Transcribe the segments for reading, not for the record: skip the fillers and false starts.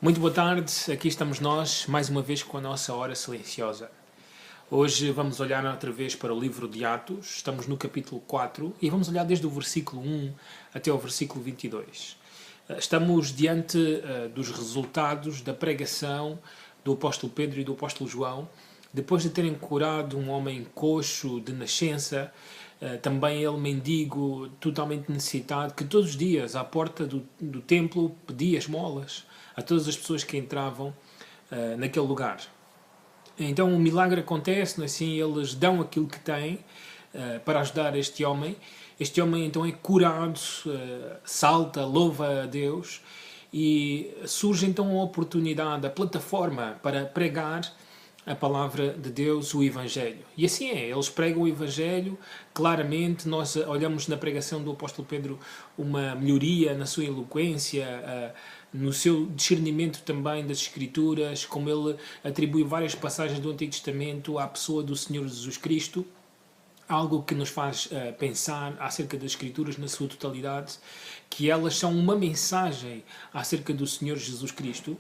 Muito boa tarde, aqui estamos nós, mais uma vez com a nossa hora silenciosa. Hoje vamos olhar outra vez para o livro de Atos, estamos no capítulo 4 e vamos olhar desde o versículo 1 até o versículo 22. Estamos diante dos resultados da pregação do apóstolo Pedro e do apóstolo João, depois de terem curado um homem coxo de nascença, também ele mendigo, totalmente necessitado, que todos os dias à porta do templo pedia esmolas a todas as pessoas que entravam naquele lugar. Então o milagre acontece, assim, eles dão aquilo que têm para ajudar este homem. Este homem então é curado, salta, louva a Deus e surge então a oportunidade, a plataforma para pregar a palavra de Deus, o Evangelho. E assim é, eles pregam o Evangelho, claramente nós olhamos na pregação do apóstolo Pedro uma melhoria na sua eloquência, no seu discernimento também das Escrituras, como ele atribui várias passagens do Antigo Testamento à pessoa do Senhor Jesus Cristo, algo que nos faz pensar acerca das Escrituras na sua totalidade, que elas são uma mensagem acerca do Senhor Jesus Cristo.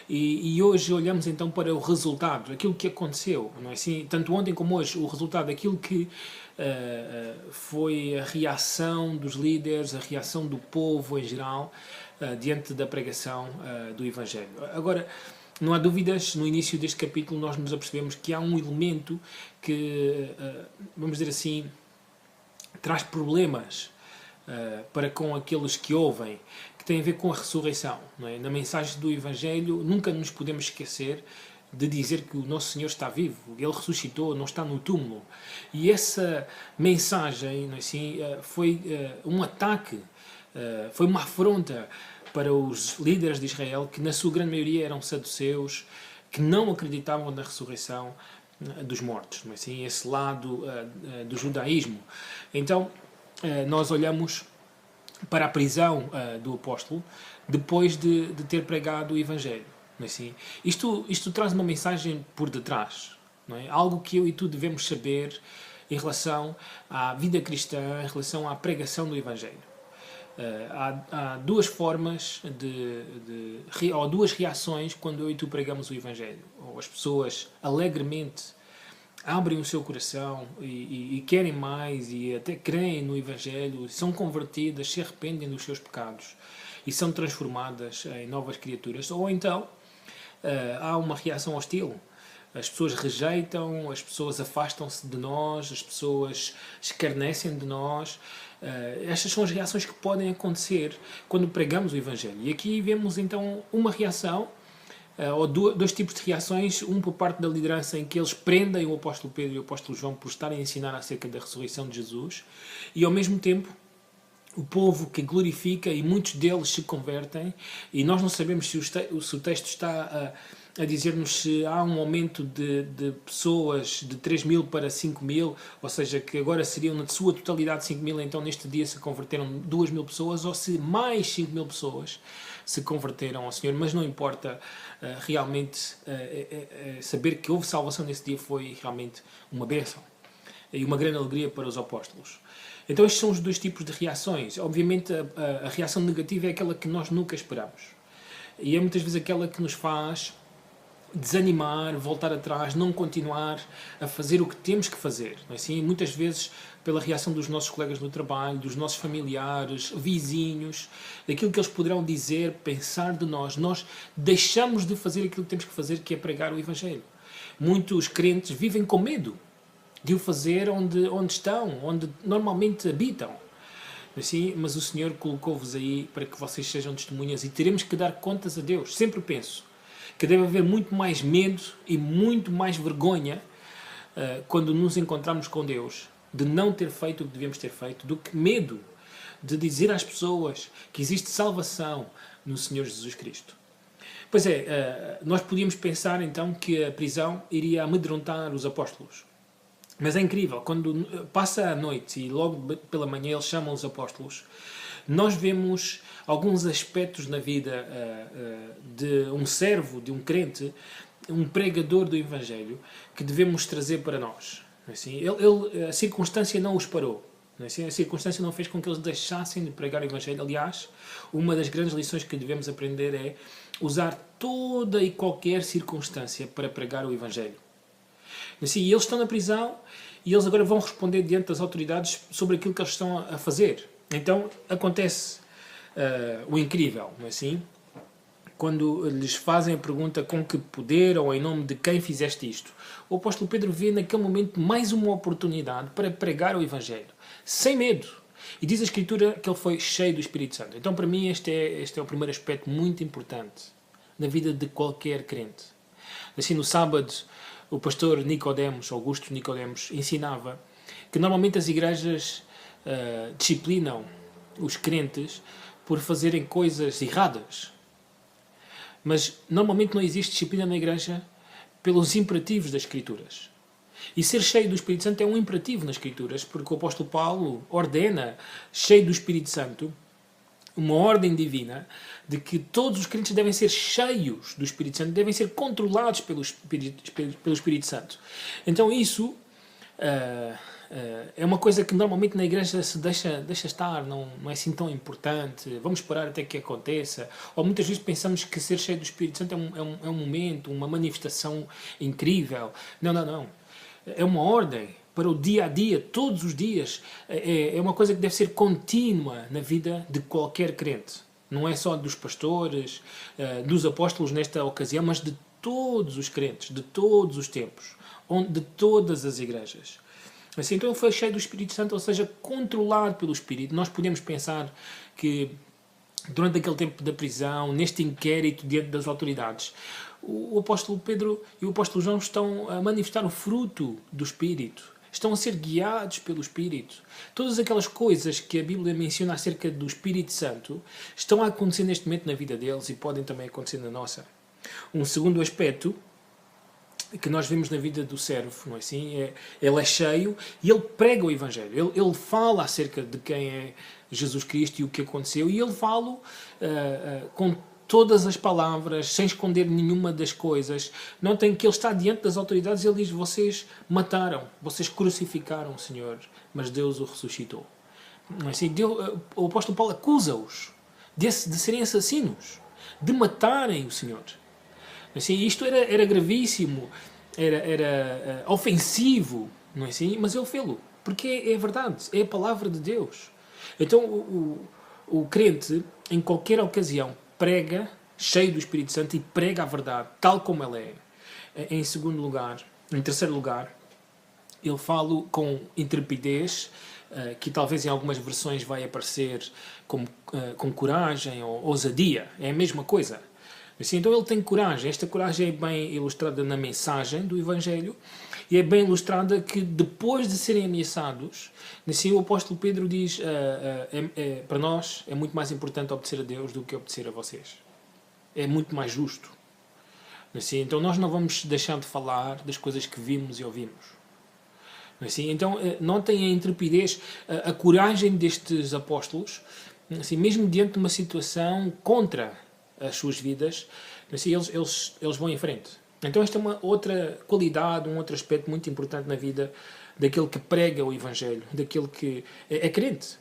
E hoje olhamos então para o resultado, aquilo que aconteceu, não é assim? Tanto ontem como hoje, o resultado daquilo que foi a reação dos líderes, a reação do povo em geral, diante da pregação do Evangelho. Agora, não há dúvidas, no início deste capítulo nós nos apercebemos que há um elemento que, vamos dizer assim, traz problemas para com aqueles que ouvem, que tem a ver com a ressurreição. Não é? Na mensagem do Evangelho nunca nos podemos esquecer de dizer que o nosso Senhor está vivo, Ele ressuscitou, não está no túmulo. E essa mensagem, não é assim, foi um ataque, foi uma afronta para os líderes de Israel, que na sua grande maioria eram saduceus, que não acreditavam na ressurreição dos mortos, não é assim, esse lado do judaísmo. Então, nós olhamos para a prisão do apóstolo depois de ter pregado o Evangelho. Não é assim? Isto traz uma mensagem por detrás, não é? Algo que eu e tu devemos saber em relação à vida cristã, em relação à pregação do Evangelho. Há duas formas ou duas reações quando eu e tu pregamos o Evangelho. Ou as pessoas alegremente abrem o seu coração e querem mais e até creem no Evangelho, são convertidas, se arrependem dos seus pecados e são transformadas em novas criaturas. Ou então há uma reação hostil. As pessoas rejeitam, as pessoas afastam-se de nós, as pessoas escarnecem de nós. Estas são as reações que podem acontecer quando pregamos o Evangelho. E aqui vemos então uma reação, ou dois tipos de reações, um por parte da liderança em que eles prendem o apóstolo Pedro e o apóstolo João por estarem a ensinar acerca da ressurreição de Jesus, e ao mesmo tempo o povo que glorifica e muitos deles se convertem, e nós não sabemos se o texto está a dizer-nos se há um aumento de pessoas de 3.000 para 5.000, ou seja, que agora seriam na sua totalidade 5.000, então neste dia se converteram 2.000 pessoas, ou se mais 5.000 pessoas se converteram ao Senhor, mas não importa, realmente saber que houve salvação nesse dia foi realmente uma bênção e uma grande alegria para os apóstolos. Então estes são os dois tipos de reações. Obviamente a reação negativa é aquela que nós nunca esperamos. E é muitas vezes aquela que nos faz desanimar, voltar atrás, não continuar a fazer o que temos que fazer. Não é assim? Muitas vezes pela reação dos nossos colegas no trabalho, dos nossos familiares, vizinhos, daquilo que eles poderão dizer, pensar de nós. Nós deixamos de fazer aquilo que temos que fazer, que é pregar o Evangelho. Muitos crentes vivem com medo de o fazer onde estão, onde normalmente habitam. Assim, mas o Senhor colocou-vos aí para que vocês sejam testemunhas e teremos que dar contas a Deus. Sempre penso que deve haver muito mais medo e muito mais vergonha quando nos encontramos com Deus de não ter feito o que devíamos ter feito, do que medo de dizer às pessoas que existe salvação no Senhor Jesus Cristo. Pois é, nós podíamos pensar então que a prisão iria amedrontar os apóstolos. Mas é incrível, quando passa a noite e logo pela manhã eles chamam os apóstolos, nós vemos alguns aspectos na vida de um servo, de um crente, um pregador do Evangelho, que devemos trazer para nós. Assim, a circunstância não os parou. Não é assim? A circunstância não fez com que eles deixassem de pregar o Evangelho. Aliás, uma das grandes lições que devemos aprender é usar toda e qualquer circunstância para pregar o Evangelho. Assim, e eles estão na prisão e eles agora vão responder diante das autoridades sobre aquilo que eles estão a fazer. Então acontece o incrível, não é assim? Quando lhes fazem a pergunta com que poder ou em nome de quem fizeste isto, o apóstolo Pedro vê naquele momento mais uma oportunidade para pregar o Evangelho, sem medo. E diz a Escritura que ele foi cheio do Espírito Santo. Então, para mim, este é o primeiro aspecto muito importante na vida de qualquer crente. Assim, no sábado, o pastor Nicodemos, Augusto Nicodemos, ensinava que normalmente as igrejas disciplinam os crentes por fazerem coisas erradas. Mas normalmente não existe disciplina na igreja pelos imperativos das Escrituras. E ser cheio do Espírito Santo é um imperativo nas Escrituras, porque o apóstolo Paulo ordena, cheio do Espírito Santo, uma ordem divina de que todos os crentes devem ser cheios do Espírito Santo, devem ser controlados pelo Espírito Santo. Então isso é uma coisa que normalmente na igreja se deixa estar, não é assim tão importante, vamos esperar até que aconteça. Ou muitas vezes pensamos que ser cheio do Espírito Santo é um momento, uma manifestação incrível. Não. É uma ordem para o dia a dia, todos os dias. É uma coisa que deve ser contínua na vida de qualquer crente. Não é só dos pastores, dos apóstolos nesta ocasião, mas de todos os crentes, de todos os tempos, de todas as igrejas. Assim, então ele foi cheio do Espírito Santo, ou seja, controlado pelo Espírito. Nós podemos pensar que durante aquele tempo da prisão, neste inquérito diante das autoridades, o apóstolo Pedro e o apóstolo João estão a manifestar o fruto do Espírito. Estão a ser guiados pelo Espírito. Todas aquelas coisas que a Bíblia menciona acerca do Espírito Santo estão a acontecer neste momento na vida deles e podem também acontecer na nossa. Um segundo aspecto que nós vemos na vida do servo, não é assim? Ele é cheio e ele prega o Evangelho. Ele fala acerca de quem é Jesus Cristo e o que aconteceu, e ele fala com todas as palavras, sem esconder nenhuma das coisas. Notem que ele está diante das autoridades e ele diz: vocês mataram, vocês crucificaram o Senhor, mas Deus o ressuscitou. Não é assim? O apóstolo Paulo acusa-os de serem assassinos, de matarem o Senhor. Assim, isto era gravíssimo, era ofensivo, não é assim? Mas ele fez-lo, porque é verdade, é a palavra de Deus. Então o crente, em qualquer ocasião, prega, cheio do Espírito Santo, e prega a verdade, tal como ela é. Em terceiro lugar, ele fala com intrepidez, que talvez em algumas versões vai aparecer com coragem ou ousadia, é a mesma coisa. Assim, então ele tem coragem. Esta coragem é bem ilustrada na mensagem do Evangelho e é bem ilustrada que depois de serem ameaçados, assim, o apóstolo Pedro diz, para nós é muito mais importante obedecer a Deus do que obedecer a vocês. É muito mais justo. Assim, então nós não vamos deixar de falar das coisas que vimos e ouvimos. Assim, então notem a intrepidez, a coragem destes apóstolos, assim, mesmo diante de uma situação contra as suas vidas, assim, eles vão em frente. Então esta é uma outra qualidade, um outro aspecto muito importante na vida daquele que prega o Evangelho, daquele que é crente.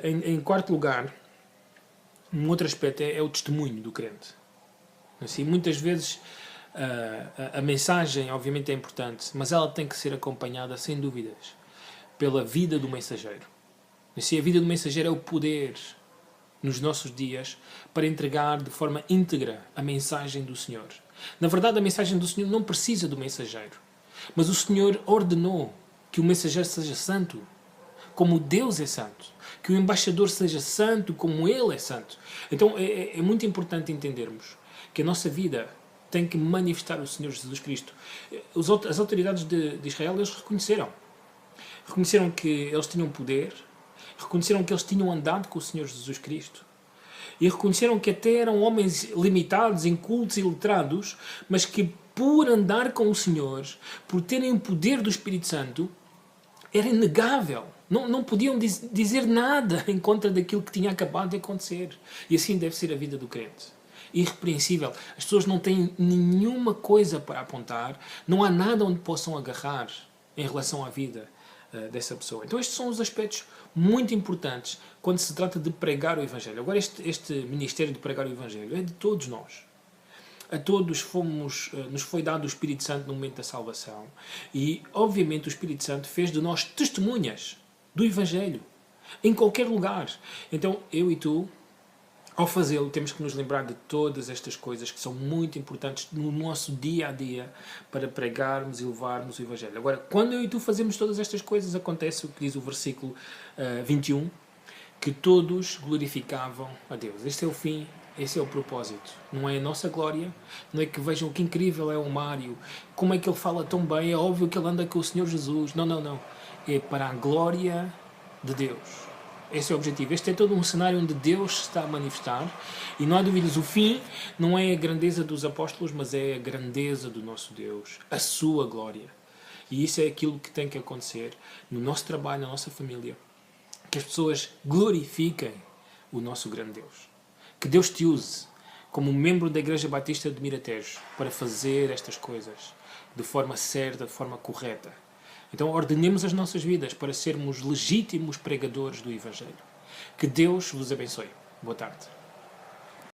Em quarto lugar, um outro aspecto é o testemunho do crente. Assim, muitas vezes a mensagem obviamente é importante, mas ela tem que ser acompanhada, sem dúvidas, pela vida do mensageiro. Assim, a vida do mensageiro é o poder nos nossos dias para entregar de forma íntegra a mensagem do Senhor. Na verdade, a mensagem do Senhor não precisa do mensageiro, mas o Senhor ordenou que o mensageiro seja santo, como Deus é santo, que o embaixador seja santo, como Ele é santo. Então é muito importante entendermos que a nossa vida tem que manifestar o Senhor Jesus Cristo. As autoridades de Israel, eles reconheceram que eles tinham poder, reconheceram que eles tinham andado com o Senhor Jesus Cristo e reconheceram que até eram homens limitados, incultos e letrados, mas que por andar com o Senhor, por terem o poder do Espírito Santo, era inegável. Não podiam dizer nada em contra daquilo que tinha acabado de acontecer. E assim deve ser a vida do crente. Irrepreensível. As pessoas não têm nenhuma coisa para apontar, não há nada onde possam agarrar em relação à vida dessa pessoa. Então estes são os aspectos muito importantes quando se trata de pregar o Evangelho. Agora este ministério de pregar o Evangelho é de todos nós. A todos nos foi dado o Espírito Santo no momento da salvação e obviamente o Espírito Santo fez de nós testemunhas do Evangelho em qualquer lugar. Então eu e tu, ao fazê-lo, temos que nos lembrar de todas estas coisas que são muito importantes no nosso dia a dia para pregarmos e levarmos o Evangelho. Agora, quando eu e tu fazemos todas estas coisas, acontece o que diz o versículo 21, que todos glorificavam a Deus. Este é o fim, esse é o propósito. Não é a nossa glória, não é que vejam que incrível é o Mário, como é que ele fala tão bem, é óbvio que ele anda com o Senhor Jesus. Não, não, não. É para a glória de Deus. Esse é o objetivo. Este é todo um cenário onde Deus se está a manifestar e não há dúvidas, o fim não é a grandeza dos apóstolos, mas é a grandeza do nosso Deus, a sua glória. E isso é aquilo que tem que acontecer no nosso trabalho, na nossa família. Que as pessoas glorifiquem o nosso grande Deus. Que Deus te use como membro da Igreja Batista de Miratejo para fazer estas coisas de forma certa, de forma correta. Então ordenemos as nossas vidas para sermos legítimos pregadores do Evangelho. Que Deus vos abençoe. Boa tarde.